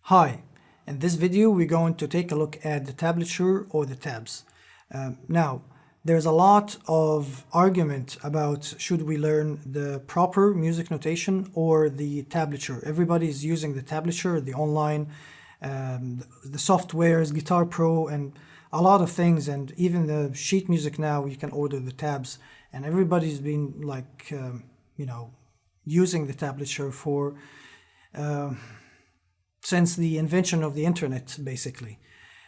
Hi, in this video we're going to take a look at the tablature or the tabs. Now, there's a lot of argument about should we learn the proper music notation or the tablature. Everybody is using the tablature, the online, the softwares, Guitar Pro, and a lot of things, and even the sheet music now you can order the tabs, and everybody's been like, using the tablature for since the invention of the internet, basically.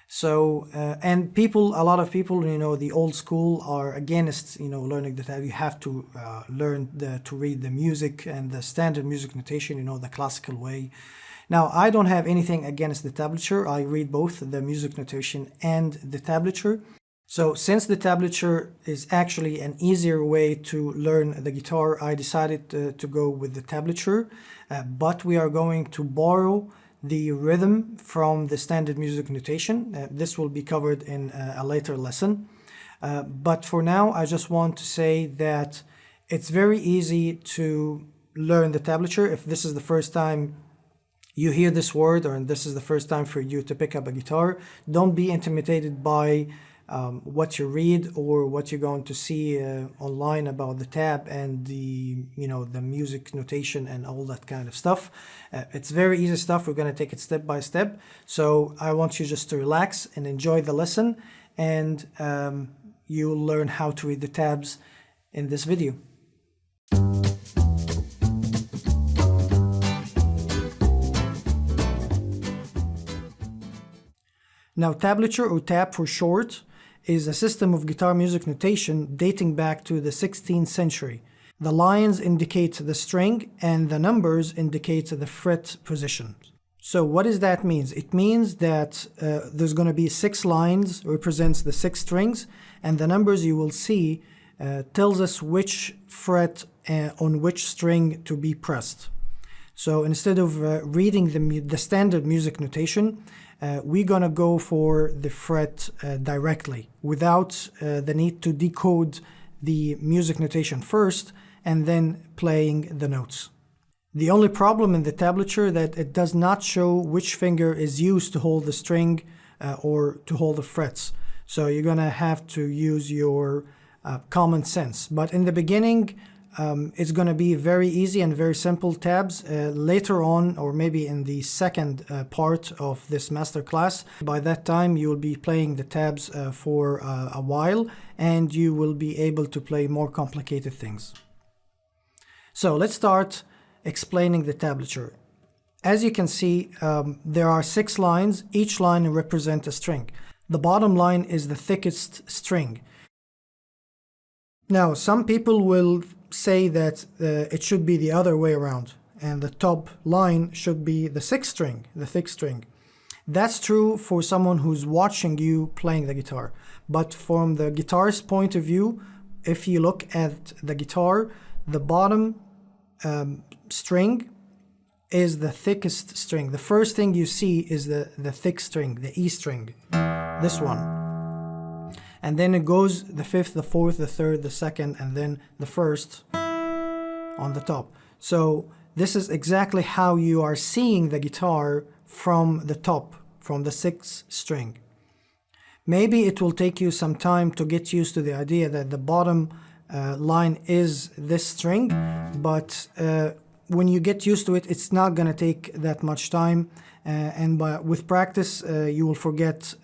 So, and a lot of people, the old school are against, learning the tab. You have to learn to read the music and the standard music notation, the classical way. Now, I don't have anything against the tablature. I read both the music notation and the tablature. So since the tablature is actually an easier way to learn the guitar, I decided to go with the tablature, but we are going to borrow the rhythm from the standard music notation. This will be covered in a later lesson. But for now, I just want to say that it's very easy to learn the tablature. If this is the first time you hear this word, or this is the first time for you to pick up a guitar, don't be intimidated by what you read or what you're going to see online about the tab and the music notation and all that kind of stuff. It's very easy stuff. We're going to take it step by step. So I want you just to relax and enjoy the lesson, and you'll learn how to read the tabs in this video. Now, tablature, or tab for short, is a system of guitar music notation dating back to the 16th century. The lines indicate the string and the numbers indicate the fret position. So what does that mean? It means that there's going to be 6 lines, represents the 6 strings, and the numbers you will see tells us which fret on which string to be pressed. So instead of reading the standard music notation, we're going to go for the fret directly without the need to decode the music notation first and then playing the notes. The only problem in the tablature that it does not show which finger is used to hold the string or to hold the frets. So you're going to have to use your common sense. But in the beginning, it's going to be very easy and very simple tabs. Later on, or maybe in the second part of this master class, by that time you will be playing the tabs for a while, and you will be able to play more complicated things. So let's start explaining the tablature. As you can see, there are 6 lines. Each line represents a string. The bottom line is the thickest string. Now, some people will say that it should be the other way around, and the top line should be the 6th string, the thick string. That's true for someone who's watching you playing the guitar. But from the guitarist's point of view, if you look at the guitar, the bottom string is the thickest string. The first thing you see is the thick string, the E string, this one. And then it goes the 5th, the 4th, the 3rd, the 2nd, and then the 1st on the top. So this is exactly how you are seeing the guitar from the top, from the 6th string. Maybe it will take you some time to get used to the idea that the bottom line is this string, but when you get used to it, it's not going to take that much time, and with practice you will forget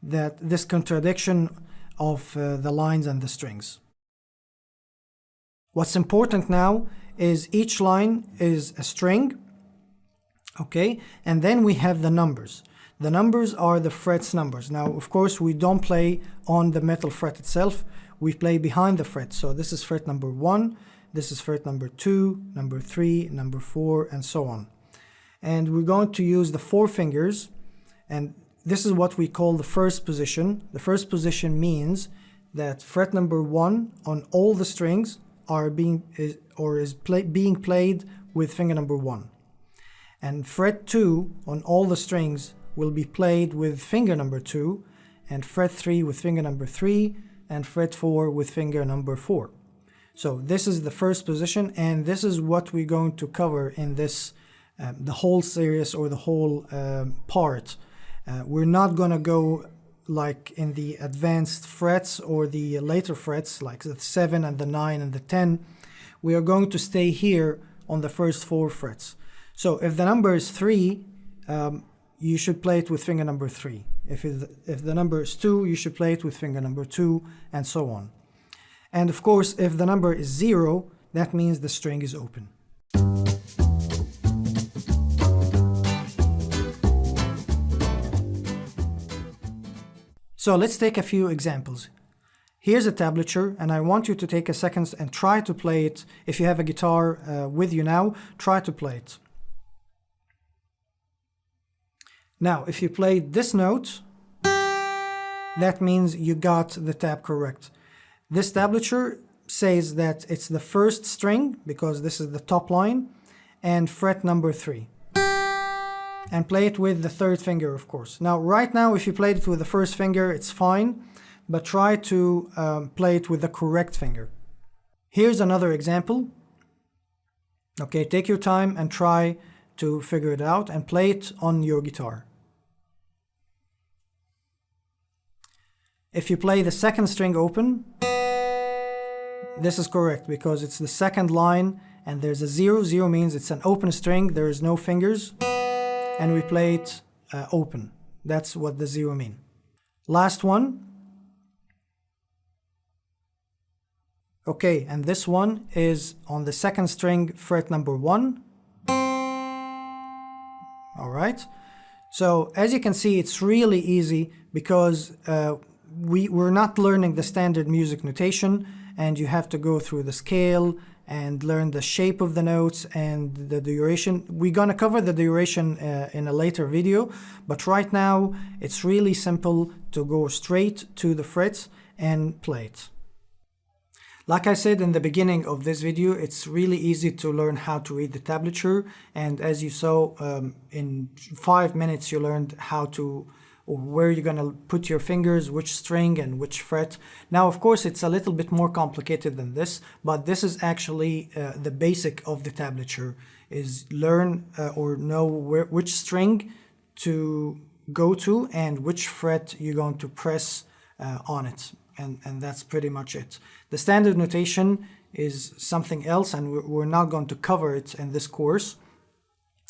that this contradiction of the lines and the strings. What's important now is each line is a string, okay, and then we have the numbers. The numbers are the frets numbers. Now, of course, we don't play on the metal fret itself, we play behind the fret. So this is fret number 1, this is fret number 2, number 3, number 4, and so on. And we're going to use the 4 fingers, and this is what we call the first position. The first position means that fret number 1 on all the strings are being played with finger number 1. And fret 2 on all the strings will be played with finger number 2, and fret 3 with finger number 3, and fret 4 with finger number 4. So this is the first position, and this is what we're going to cover in this the whole series or the whole part. We're not going to go like in the advanced frets or the later frets, like the 7 and the 9 and the 10. We are going to stay here on the first 4 frets. So if the number is 3, you should play it with finger number 3. If the number is 2, you should play it with finger number 2, and so on. And of course, if the number is 0, that means the string is open. So let's take a few examples. Here's a tablature, and I want you to take a second and try to play it. If you have a guitar with you now, try to play it. Now, if you played this note, that means you got the tab correct. This tablature says that it's the first string, because this is the top line, and fret number 3. And play it with the 3rd finger, of course. Now, right now, if you played it with the 1st finger, it's fine, but try to play it with the correct finger. Here's another example. Okay, take your time and try to figure it out and play it on your guitar. If you play the 2nd string open, this is correct because it's the 2nd line and there's a 0. 0 means it's an open string, there is no fingers, and we play it open. That's what the 0 mean. Last one. Okay, and this one is on the 2nd string, fret number 1. All right. So as you can see, it's really easy because we're not learning the standard music notation, and you have to go through the scale and learn the shape of the notes and the duration. We're gonna cover the duration in a later video, but right now it's really simple to go straight to the frets and play it. Like I said in the beginning of this video, it's really easy to learn how to read the tablature, and as you saw, in 5 minutes you learned how to, or where you're gonna put your fingers, which string and which fret. Now, of course, it's a little bit more complicated than this, but this is actually the basic of the tablature, is learn or know which string to go to and which fret you're going to press on it. And that's pretty much it. The standard notation is something else, and we're not going to cover it in this course.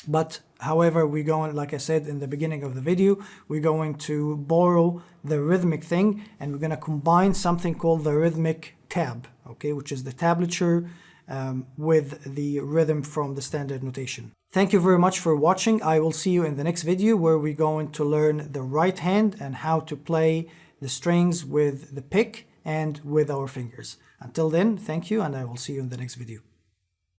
But however, we're going, like I said in the beginning of the video, we're going to borrow the rhythmic thing, and we're going to combine something called the rhythmic tab, okay, which is the tablature with the rhythm from the standard notation. Thank you very much for watching. I will see you in the next video where we're going to learn the right hand and how to play the strings with the pick and with our fingers. Until then, thank you, and I will see you in the next video.